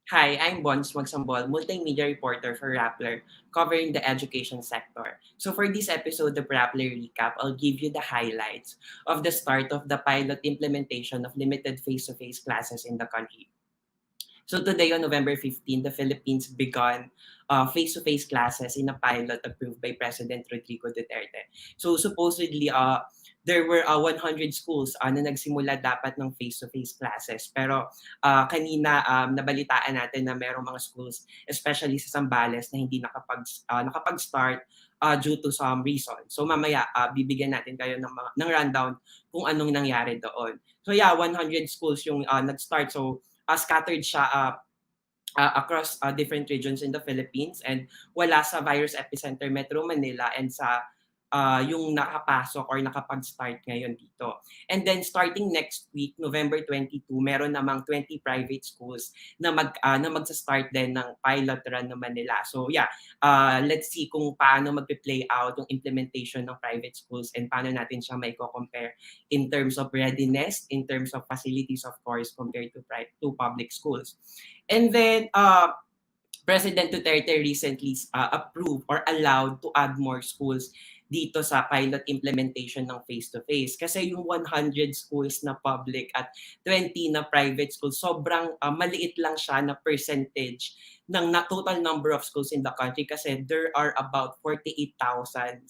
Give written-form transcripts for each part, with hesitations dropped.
Hi, I'm Bons Magsambol, multimedia reporter for Rappler, covering the education sector. So for this episode of Rappler Recap, I'll give you the highlights of the start of the pilot implementation of limited face-to-face classes in the country. So today on November 15, the Philippines began face-to-face classes in a pilot approved by President Rodrigo Duterte. So supposedly, there were 100 schools na nagsimula dapat ng face-to-face classes. Pero kanina nabalitaan natin na merong mga schools, especially sa Zambales, na hindi nakapag-start due to some reason. So mamaya bibigyan natin kayo ng rundown kung anong nangyari doon. So yeah, 100 schools yung nag-start. So scattered siya across different regions in the Philippines and wala sa virus epicenter Metro Manila and sa yung nakapasok or nakapag-start ngayon dito. And then starting next week, November 22, meron namang 20 private schools na magsa-start din ng pilot run naman nila. So yeah, let's see kung paano magpe-play out yung implementation ng private schools and paano natin siya may compare in terms of readiness, in terms of facilities of course compared to public schools. And then President Duterte recently approved or allowed to add more schools dito sa pilot implementation ng face-to-face. Kasi yung 100 schools na public at 20 na private schools, sobrang maliit lang siya na percentage ng total number of schools in the country kasi there are about 48,000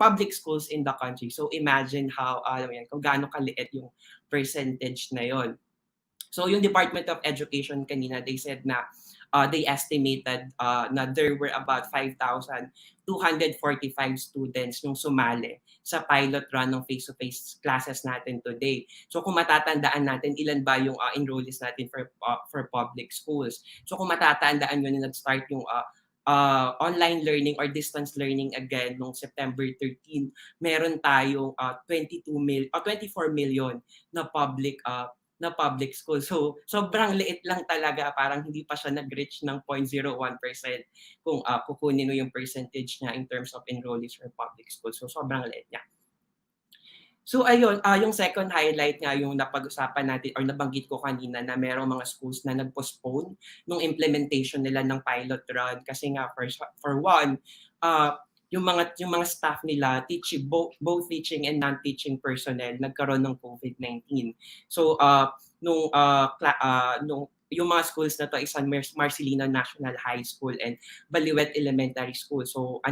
public schools in the country. So imagine how, kung gaano kaliit yung percentage na yon. So yung Department of Education kanina, they said na they estimated na there were about 5,245 students yung sumali sa pilot run ng face-to-face classes natin today. So kung matatandaan natin, ilan ba yung enrollees natin for public schools? So kung matatandaan nyo na nag-start yung online learning or distance learning again noong September 13, meron tayong 24 million na public school. So, sobrang liit lang talaga. Parang hindi pa siya nag-reach ng 0.01% kung kukunin mo yung percentage niya in terms of enrollees for public school. So, sobrang liit niya. So ayun, yung second highlight nga yung napag-usapan natin or nabanggit ko kanina na merong mga schools na nag-postpone nung implementation nila ng pilot run kasi nga for one, yung mga staff nila, both teaching and non-teaching personnel nagkaroon ng COVID-19. So nung yung mga schools na to ay San Marcelino National High School and Baliwet Elementary School. So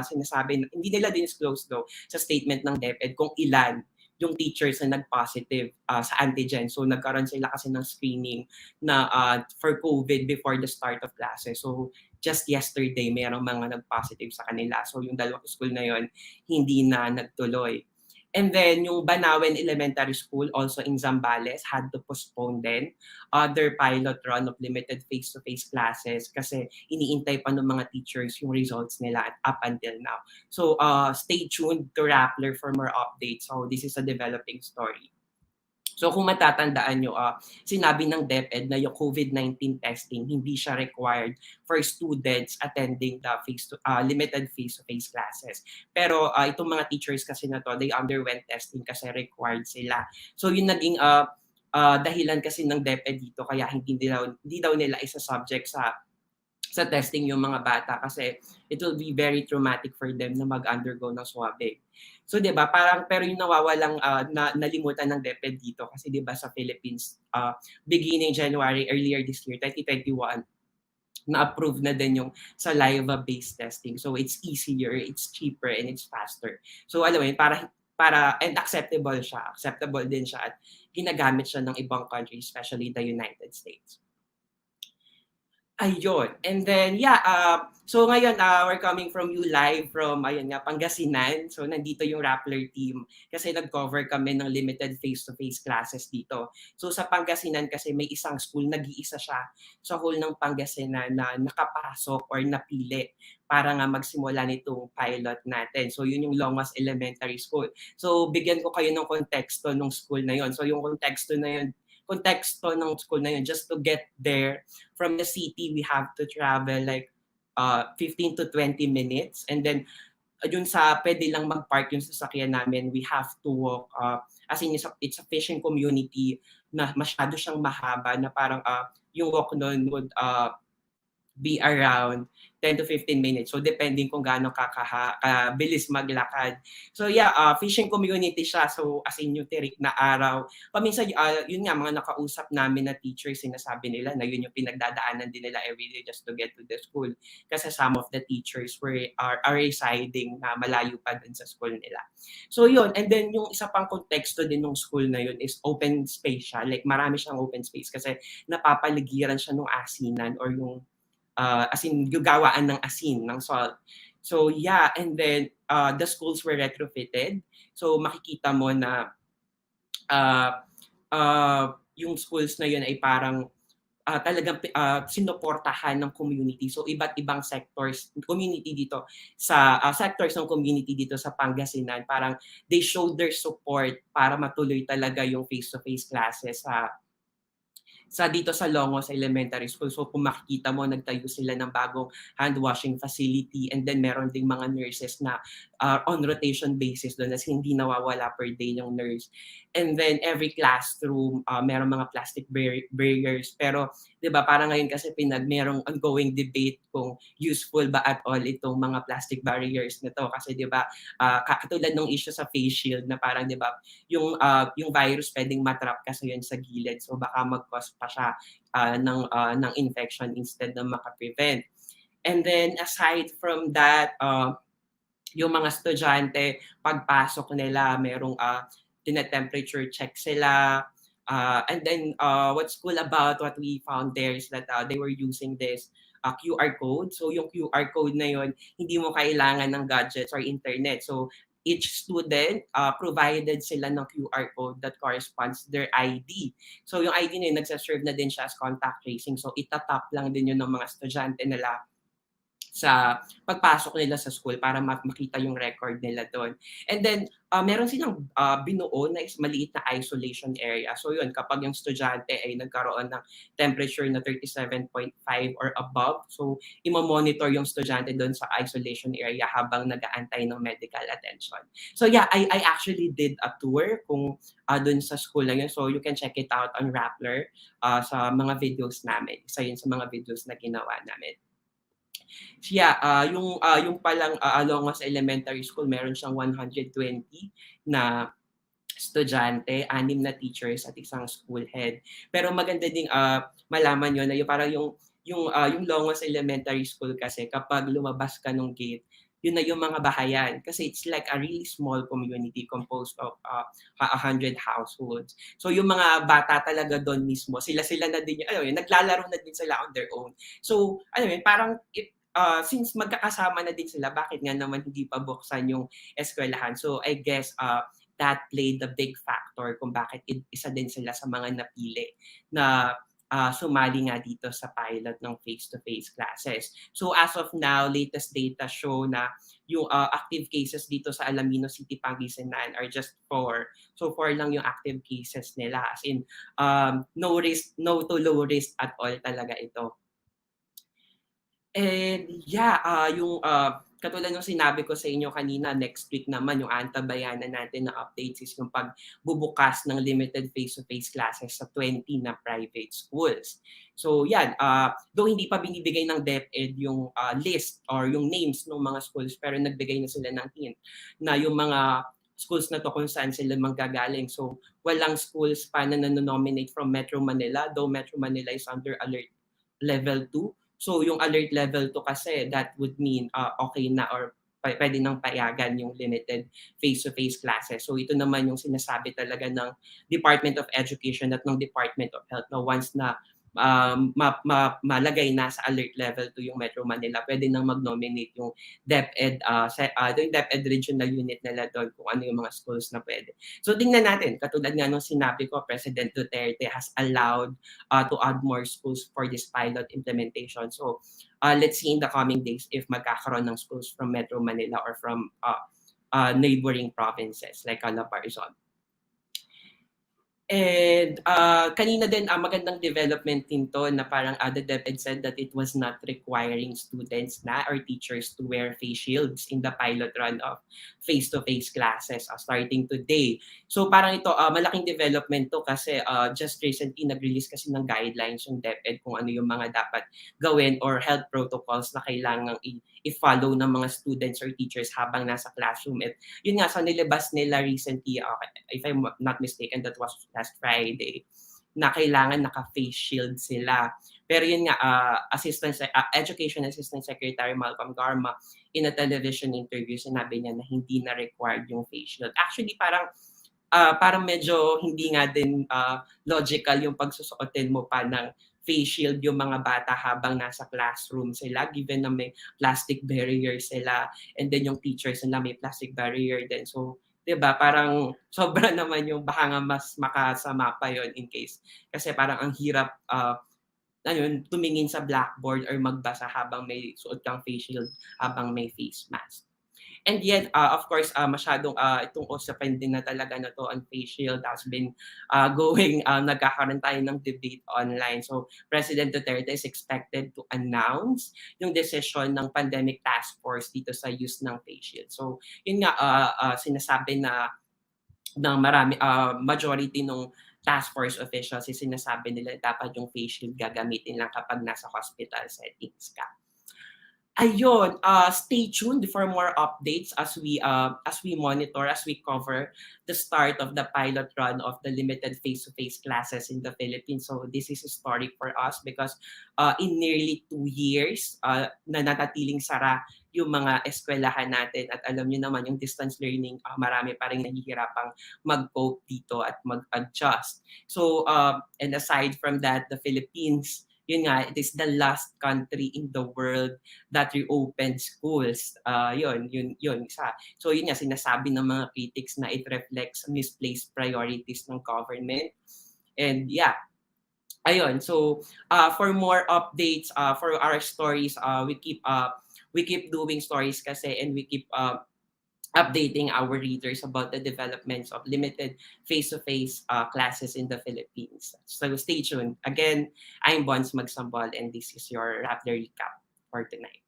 sinasabi, hindi nila disclose though sa statement ng DepEd kung ilan yung teachers na nag-positive sa antigen. So nagkaroon sila kasi ng screening na for COVID before the start of classes. So just yesterday, mayroong mga nag-positive sa kanila. So yung dalawang school na yon hindi na nagtuloy. And then yung Banawen Elementary School also in Zambales had to postpone din their pilot run of limited face-to-face classes kasi iniintay pa ng mga teachers yung results nila up until now. So stay tuned to Rappler for more updates. So this is a developing story. So kung matatandaan nyo, sinabi ng DepEd na yung COVID-19 testing hindi siya required for students attending the limited face-to-face classes. Pero itong mga teachers kasi na to, they underwent testing kasi required sila. So yun naging dahilan kasi ng DepEd dito kaya hindi daw nila isa subject sa testing yung mga bata kasi it will be very traumatic for them na mag-undergo ng swabbing. So 'di ba, parang pero yung nawawalang nalimutan ng DepEd dito kasi 'di ba sa Philippines beginning January earlier this year 2021 na-approve na din yung saliva-based testing. So it's easier, it's cheaper, and it's faster. So alam mo yun, para and acceptable siya. Acceptable din siya at ginagamit siya ng ibang countries, especially the United States. Ayun. And then, yeah, so ngayon, we're coming from you live from, ayun nga, Pangasinan. So, nandito yung Rappler team kasi nag-cover kami ng limited face-to-face classes dito. So, sa Pangasinan kasi may isang school, nag-iisa siya sa whole ng Pangasinan na nakapasok or napili para nga magsimula nitong pilot natin. So, yun yung Longas Elementary School. So, bigyan ko kayo ng konteksto ng school na yun. So, yung konteksto ng school na yun, just to get there from the city, we have to travel like 15 to 20 minutes. And then, yun sa pwede lang mag-park yung sasakyan namin, we have to walk As in, it's a fishing community na masyado siyang mahaba na parang yung walk nun would be around 10 to 15 minutes. So, depending kung gaano kabilis maglakad. So, yeah, fishing community siya. So, as in yung tirik na araw. Paminsan, yun nga, mga nakausap namin na teachers, sinasabi nila na yun yung pinagdadaanan din nila everyday just to get to the school. Kasi some of the teachers are residing na malayo pa dun sa school nila. So, yun. And then, yung isa pang konteksto din ng school na yun is open space siya. Like, marami siyang open space kasi napapaligiran siya ng asinan or yung as in gagawaan ng asin, ng salt. So yeah, and then the schools were retrofitted. So makikita mo na yung schools na yun ay parang talagang sinuportahan ng community. So iba't ibang sectors, community dito sa sectors ng community dito sa Pangasinan, parang they showed their support para matuloy talaga yung face-to-face classes dito sa Longos Elementary School. So kung makikita mo, nagtayo sila ng bagong hand washing facility, and then meron ding mga nurses na on rotation basis doon, as hindi nawawala per day yung nurse. And then every classroom, meron mga plastic barriers. Pero 'di ba, parang ngayon kasi merong ongoing debate kung useful ba at all itong mga plastic barriers na to, kasi 'di ba, katulad ng issue sa face shield na parang 'di ba, yung virus pwedeng matrap kasi yun sa gilid. So baka mag-cause pa siya ng infection instead na maka-prevent. And then aside from that, yung mga estudyante, pagpasok nila, merong tina-temperature check sila. And then what's cool about what we found there is that they were using this QR code. So yung QR code na yun, hindi mo kailangan ng gadgets or internet. So each student provided sila ng QR code that corresponds to their ID. So yung ID na yun, nagsaserve na din siya as contact tracing. So itatap lang din yun ng mga estudyante nila sa pagpasok nila sa school para makita yung record nila doon. And then, meron silang binuo na maliit na isolation area. So yun, kapag yung estudyante ay nagkaroon ng temperature na 37.5 or above, so imo-monitor yung estudyante doon sa isolation area habang nag-aantay ng medical attention. So yeah, I actually did a tour kung doon sa school na yun. So you can check it out on Rappler sa mga videos namin. Isa yun sa mga videos na ginawa namin. Yeah, yung palang Longos Elementary School, meron siyang 120 na estudyante, 6 na teachers at isang school head. Pero maganda ding malaman yun na yung Longos Elementary School kasi kapag lumabas ka ng gate, yun na yung mga bahayan. Kasi it's like a really small community composed of 100 households. So yung mga bata talaga doon mismo, sila-sila na din, naglalaro na din sila on their own. So, parang since magkakasama na din sila, bakit nga naman hindi pa buksan yung eskwelahan? So I guess that played the big factor kung bakit isa din sila sa mga napili na sumali nga dito sa pilot ng face-to-face classes. So as of now, latest data show na yung active cases dito sa Alamino City, Pangasinan are just 4. So 4 lang yung active cases nila. As in, no to low risk at all talaga ito. And yeah, yung katulad ng sinabi ko sa inyo kanina, next week naman yung antabayanan natin na updates is yung pagbubukas ng limited face-to-face classes sa 20 na private schools. So yan, though hindi pa binibigay ng DepEd yung list or yung names ng mga schools, pero nagbigay na sila ng hint na yung mga schools na to kung saan sila manggagaling. So walang schools pa na nanonominate from Metro Manila, though Metro Manila is under alert level 2. So yung alert level 2 kasi, that would mean okay na or pwede nang payagan yung limited face-to-face classes. So ito naman yung sinasabi talaga ng Department of Education at ng Department of Health na once na malagay na sa alert level 2 yung Metro Manila, pwede nang mag-nominate yung DepEd, yung DepEd regional unit nila doon kung ano yung mga schools na pwede. So tingnan natin, katulad nga nung sinabi ko, President Duterte has allowed to add more schools for this pilot implementation. So let's see in the coming days if magkakaroon ng schools from Metro Manila or from neighboring provinces like Calabarzon. And kanina din, magandang development din to na parang the DepEd said that it was not requiring students na or teachers to wear face shields in the pilot run of face-to-face classes starting today. So parang ito, malaking development to kasi just recently nag-release kasi ng guidelines yung DepEd kung ano yung mga dapat gawin or health protocols na kailangang i-follow ng mga students or teachers habang nasa classroom. At yun nga, sa nilabas nila recently, if I'm not mistaken, that was last Friday, na kailangan naka-face shield sila. Pero yun nga, Education Assistant Secretary Malcolm Garma, in a television interview, sinabi niya na hindi na required yung face shield. Actually, parang medyo hindi nga din logical yung pagsusuotin mo pa ng face shield yung mga bata habang nasa classroom sila, given na may plastic barrier sila, and then yung teachers nila may plastic barrier din. So, 'di ba, parang sobra naman yung baka nga mas makasama pa yon in case. Kasi parang ang hirap ayun, tumingin sa blackboard or magbasa habang may suot kang face shield, habang may face mask. And yet, of course, masyadong itong usapin din na talaga na to on face shield has been going, nagkakaroon tayo ng debate online. So, President Duterte is expected to announce yung decision ng pandemic task force dito sa use ng face shield. So, yun nga, sinasabi na ng majority ng task force officials is sinasabi nila dapat yung face shield gagamitin lang kapag nasa hospital settings ka. Ayun, stay tuned for more updates as we monitor, as we cover the start of the pilot run of the limited face-to-face classes in the Philippines. So this is historic for us because in nearly 2 years na natatiling sara yung mga eskwelahan natin at alam niyo naman yung distance learning, marami pa ring nahihirapang mag-cope dito at mag-adjust. So and aside from that, the Philippines, yun nga, it is the last country in the world that reopened schools. Yun isa. So yun nga, sinasabi ng mga critics na it reflects misplaced priorities ng government. And yeah, ayun. So for more updates, for our stories, we keep doing stories kasi, and we keep updating our readers about the developments of limited face-to-face classes in the Philippines. So stay tuned. Again, I'm Bons Magsambal, and this is your Rappler Recap for tonight.